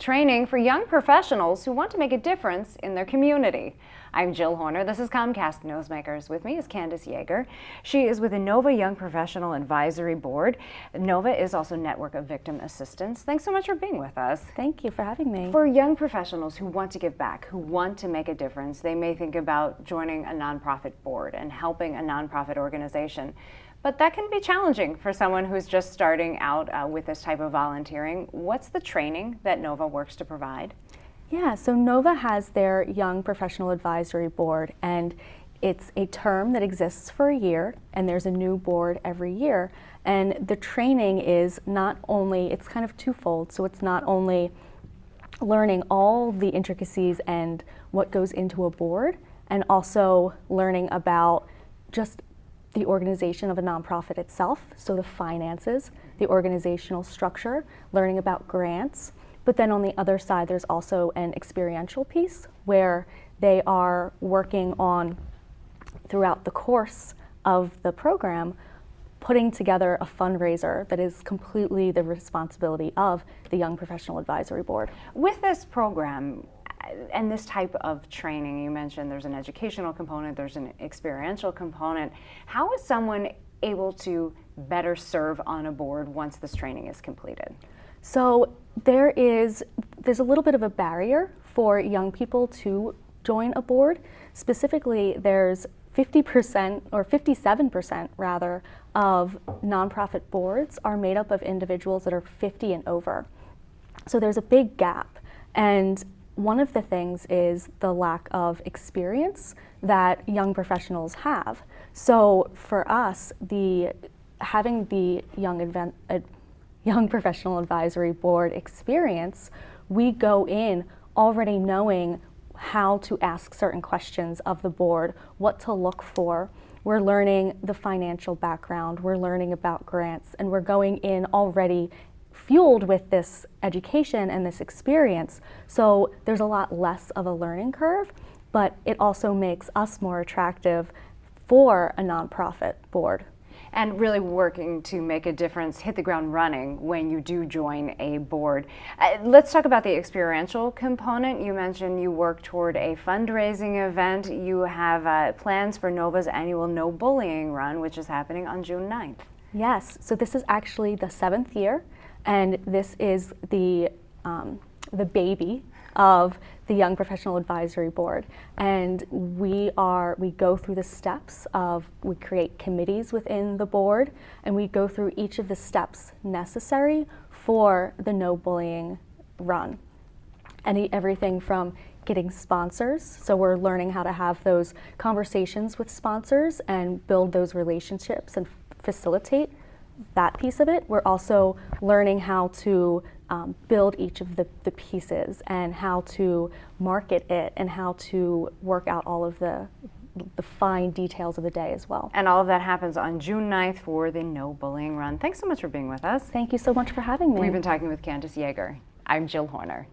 training for young professionals who want to make a difference in their community. I'm Jill Horner. This is Comcast Newsmakers. With me is Candace Yaeger. She is with the NOVA Young Professional Advisory Board. NOVA is also a network of victim assistants. Thanks so much for being with us. Thank you for having me. For young professionals who want to give back, who want to make a difference, they may think about joining a nonprofit board and helping a nonprofit organization. But that can be challenging for someone who's just starting out with this type of volunteering. What's the training that NOVA works to provide? Yeah, so NOVA has their Young Professional Advisory Board, and it's a term that exists for a year, and there's a new board every year. And the training is not only, it's kind of twofold, so it's not only learning all the intricacies and what goes into a board, and also learning about just the organization of a nonprofit itself, so the finances, the organizational structure, learning about grants. But then on the other side, there's also an experiential piece where they are working on, throughout the course of the program, putting together a fundraiser that is completely the responsibility of the Young Professional Advisory Board. With this program and this type of training, you mentioned there's an educational component, there's an experiential component. How is someone able to better serve on a board once this training is completed? So there's a little bit of a barrier for young people to join a board. Specifically, there's 50% or 57% rather of nonprofit boards are made up of individuals that are 50 and over. So there's a big gap, and one of the things is the lack of experience that young professionals have. So for us, having the Young Professional Advisory Board experience, we go in already knowing how to ask certain questions of the board, what to look for. We're learning the financial background, we're learning about grants, and we're going in already fueled with this education and this experience. So there's a lot less of a learning curve, but it also makes us more attractive for a nonprofit board. And really working to make a difference, hit the ground running when you do join a board. Let's talk about the experiential component. You mentioned you work toward a fundraising event. You have plans for NOVA's annual No Bullying Run, which is happening on June 9th. Yes, so this is actually the 7th year, and this is the baby of the Young Professional Advisory Board. And we go through the steps of, we create committees within the board, and we go through each of the steps necessary for the No Bullying Run. Everything from getting sponsors, so we're learning how to have those conversations with sponsors and build those relationships and facilitate that piece of it. We're also learning how to build each of the pieces and how to market it and how to work out all of the fine details of the day as well. And all of that happens on June 9th for the No Bullying Run. Thanks so much for being with us. Thank you so much for having me. We've been talking with Candace Yaeger. I'm Jill Horner.